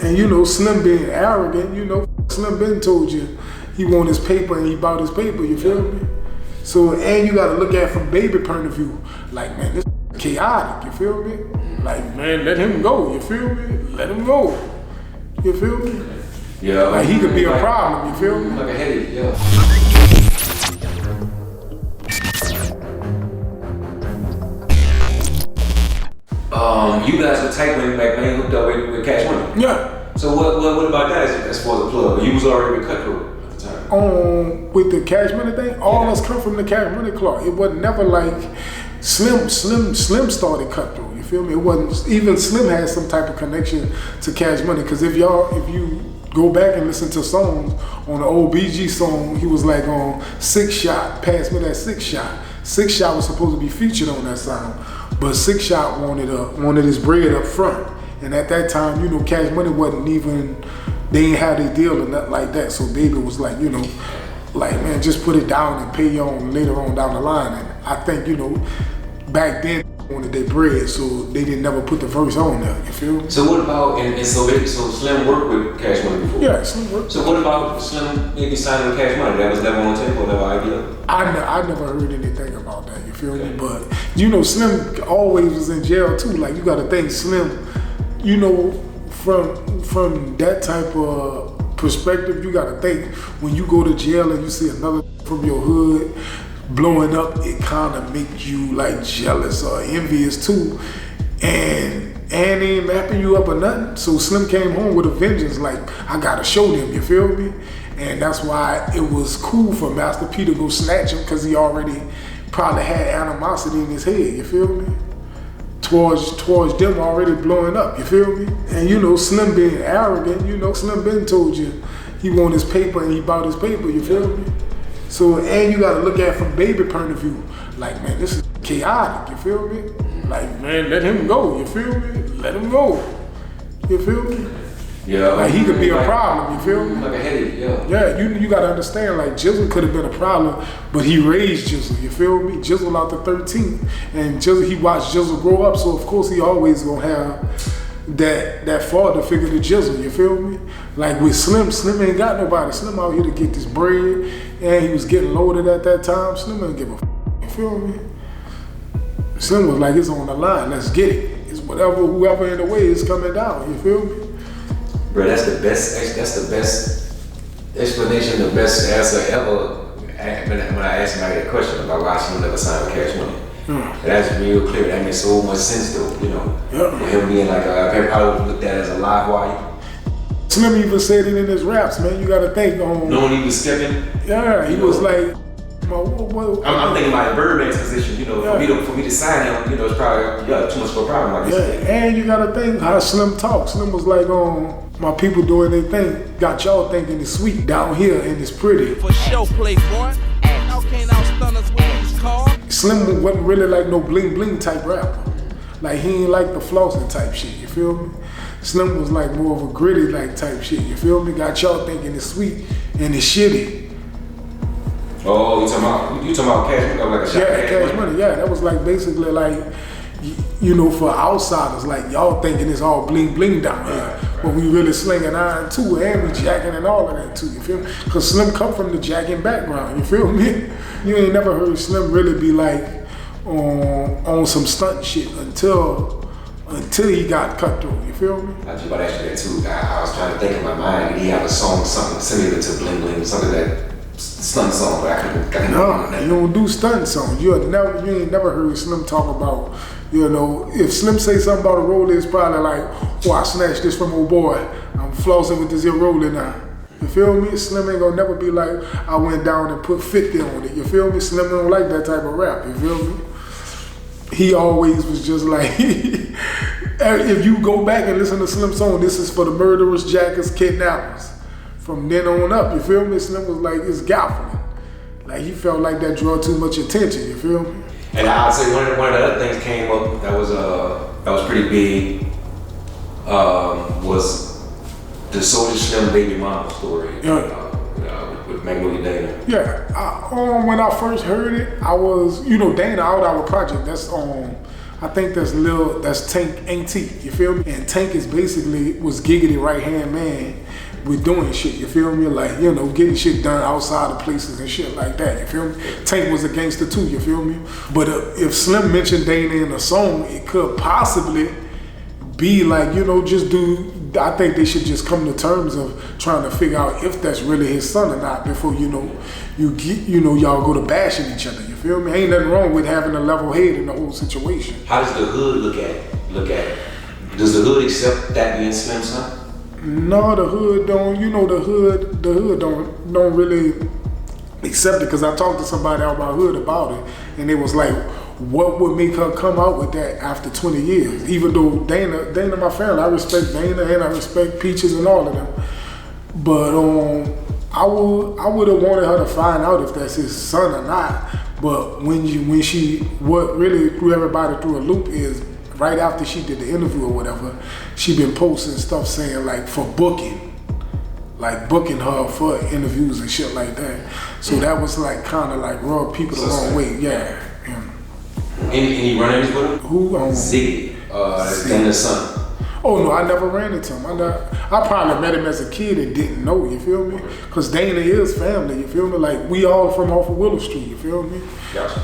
And you know, Slim being arrogant, you know, Slim been told you he want his paper and he bought his paper, you feel me? So, and you gotta look at it from baby point of view. Like, man, this chaotic, you feel me? Like, man, let him go, you feel me? Let him go, you feel me? Yeah. Like, he could be a problem, you feel me? Like a headache, yeah. You guys were tight when Magnolia hooked up with Cash Money. Yeah. So what about that as far as the plug? You was already with Cutthroat at the time. With the Cash Money thing, all us come from the Cash Money club. It wasn't never like Slim started Cutthroat. You feel me? It wasn't even Slim had some type of connection to Cash Money. Because if you go back and listen to songs on the old BG song, he was like on 6 Shot. Pass me that 6 Shot. 6 Shot was supposed to be featured on that song, but 6 Shot wanted his bread up front. And at that time, you know, Cash Money wasn't even, they ain't had a deal or nothing like that. So Baby was like, you know, like, man, just put it down and pay you on later on down the line. And I think, you know, back then wanted their bread, so they didn't never put the verse on there, you feel me? So what about, so Slim worked with Cash Money before? Yeah, Slim worked. So what about Slim maybe signing with Cash Money? That was never on the table, never idea? I never heard anything about that, you feel me? But, you know, Slim always was in jail too. Like, you gotta think Slim, you know, from that type of perspective, you gotta think when you go to jail and you see another from your hood blowing up, it kind of make you like jealous or envious too, and they ain't mapping you up or nothing. So Slim came home with a vengeance, like, I gotta show them, you feel me? And that's why it was cool for Master P to go snatch him, because he already probably had animosity in his head, you feel me? Towards them already blowing up, you feel me? And you know, Slim being arrogant, you know, Slim been told you he want his paper and he bought his paper, you feel me? So, and you gotta look at it from baby point of view. Like, man, this is chaotic, you feel me? Like, man, let him go, you feel me? Let him go, you feel me? Yeah. Like, he could be a problem, you feel me? Like a headache, yeah. Yeah, you gotta understand, like, Jizzle could have been a problem, but he raised Jizzle, you feel me? Jizzle out the 13th, and Jizzle, he watched Jizzle grow up, so of course he always gonna have that father figure to Jizzle, you feel me? Like with Slim ain't got nobody. Slim out here to get this bread, and he was getting loaded at that time. Slim didn't give a you feel me? Slim was like, it's on the line, let's get it. It's whoever in the way is coming down, you feel me? Bro, that's the best explanation, the best answer ever when I asked somebody that question about why Slim never signed with Cash Money. That's real clear. That makes so much sense though, you know. With him being like, I probably looked at it as a live wire. Slim even said it in his raps, man. You gotta think on. No one even stepping. Yeah, he was like, I'm thinking about Birdman's position, you know, for me to sign him, you know, it's probably too much of a problem like this. Yeah, and you gotta think how Slim talks. Slim was like, my people doing their thing, got y'all thinking it's sweet down here and it's pretty. For show, playboy. How can outstun us with these cars? Slim wasn't really like no bling bling type rapper. Like, he ain't like the flossing type shit, you feel me? Slim was like more of a gritty like type shit, you feel me? Got y'all thinking it's sweet and it's shitty. Oh, you talking about Cash Money? Like a shot Yeah, Cash Money, yeah. That was like basically like, you know, for outsiders, like y'all thinking it's all bling bling down here. But we really slinging iron too, and we jacking and all of that too, you feel me? Cause Slim come from the jacking background, you feel me? You ain't never heard Slim really be like on some stunt shit until he got Cutthroat, you feel me? I was about to ask you that too. I was trying to think in my mind, did he have a song, something similar to Bling Bling, something that stunt song, but I couldn't. No, you don't do stunt songs. You ain't never heard Slim talk about, you know, if Slim say something about a roller, it's probably like, oh, I snatched this from old boy. I'm flossing with this here roller now. You feel me? Slim ain't gonna never be like, I went down and put 50 on it. You feel me? Slim don't like that type of rap. You feel me? He always was just like, if you go back and listen to Slim's song, this is for the murderers, jackers, kidnappers. From then on up, you feel me? Slim was like, it's gaffling. Like, he felt like that drew too much attention, you feel me? And I'd say one of the other things came up that was pretty big, was the Soulja Slim baby mama story. With Magnolia Dana. Yeah, when I first heard it, I was, you know, Dana, Out Our Project, that's I think that's Tank Ain't you feel me? And Tank was giggity right hand man with doing shit, you feel me? Like, you know, getting shit done outside of places and shit like that, you feel me? Tank was a gangster too, you feel me? But if Slim mentioned Dana in a song, it could possibly be like, you know, I think they should just come to terms of trying to figure out if that's really his son or not before, you know, y'all go to bashing each other, you feel me? Ain't nothing wrong with having a level head in the whole situation. How does the hood look at it? Does the hood accept that being Slim's son? No, the hood don't, you know, the hood don't really accept it, because I talked to somebody out my hood about it, and it was like, what would make her come out with that after 20 years? Even though Dana my family, I respect Dana and I respect Peaches and all of them. But I would have wanted her to find out if that's his son or not. But what really threw everybody through a loop is right after she did the interview or whatever, she been posting stuff saying like for booking her for interviews and shit like that. So that was like kind of like rub people the wrong way. Yeah. Any run-ins with him? Who? Ziggy, Dana's son. Oh no, I never ran into him. I probably met him as a kid and didn't know, you feel me? Cause Dana is family, you feel me? Like we all from off of Willow Street, you feel me? Gotcha.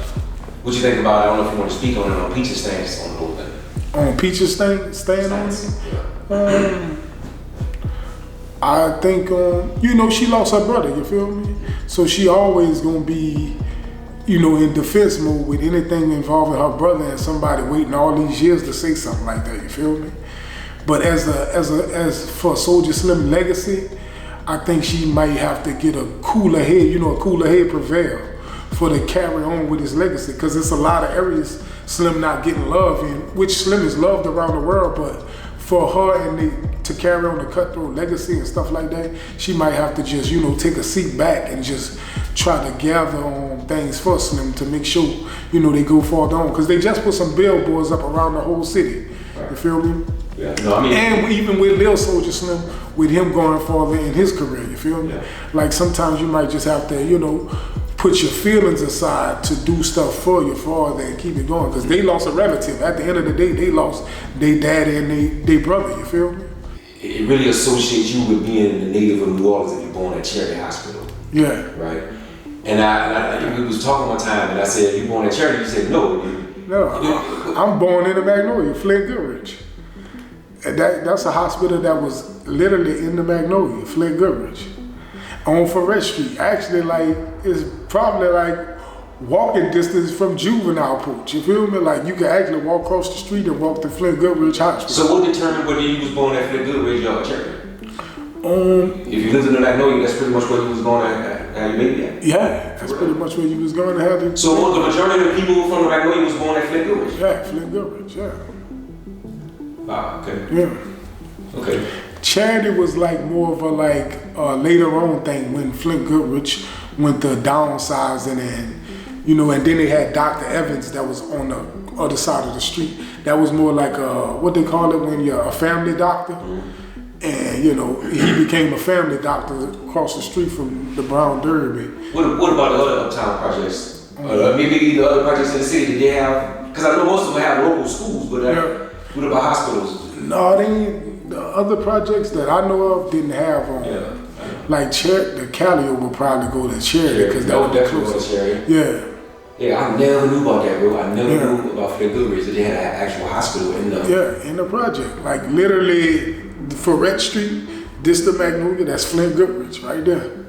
What you think about, I don't know if you want to speak on it, on Peach's stance on the whole thing? On Peach's staying on it? Yeah. I think, you know, she lost her brother, you feel me? So she always gonna be, you know, in defense mode with anything involving her brother and somebody waiting all these years to say something like that, you feel me? But as for Soulja Slim legacy, I think she might have to get a cooler head, you know, a cooler head prevail for to carry on with his legacy, because it's a lot of areas Slim not getting love in, which Slim is loved around the world, but for her and to carry on the Cutthroat legacy and stuff like that, she might have to just, you know, take a seat back and just try to gather on things for Slim to make sure, you know, they go far down. Because they just put some billboards up around the whole city. You feel me? Yeah. No, I mean, and even with Lil Soulja Slim, with him going farther in his career, you feel me? Yeah. Like sometimes you might just have to, you know, put your feelings aside to do stuff for your father and keep it going. Because they lost a relative. At the end of the day, they lost their daddy and their brother, you feel me? It really associates you with being a native of New Orleans if you're born at Charity Hospital. Yeah. Right? And we was talking one time and I said, you born at Charity? You said, no. No, I'm born in the Magnolia, Flint Goodrich. And that's a hospital that was literally in the Magnolia, Flint Goodrich, on Forest Street. Actually, like, it's probably like walking distance from Juvenile Porch. You feel me? Like, you can actually walk across the street and walk to Flint Goodrich Hospital. So what determined whether you was born at Flint Goodrich or Charity? If you lived in the Magnolia, that's pretty much where you was going at, how you made it. Yeah, that's pretty much where you was going to have it. So the majority of the people from the Magnolia was born at Flint Goodrich? Yeah, Flint Goodrich, yeah. Ah, okay. Yeah. Okay. Charity was like more of a later on thing when Flint Goodrich went to downsizing and, you know, and then they had Dr. Evans that was on the other side of the street. That was more like what they call it when you're a family doctor. Mm-hmm. And, you know, he became a family doctor across the street from the Brown Derby. What about the other uptown projects? Maybe the other projects in the city, did they have, because I know most of them have local schools, but what about hospitals? No, the other projects that I know of didn't have like the Callio would probably go to Charity because that would be closer. Yeah. Yeah, I never knew about that, bro. I never knew about Flint Goodrich that they had an actual hospital in the... Yeah, in the project. Like literally, Forest Street, this the Magnolia, that's Flint Goodrich right there.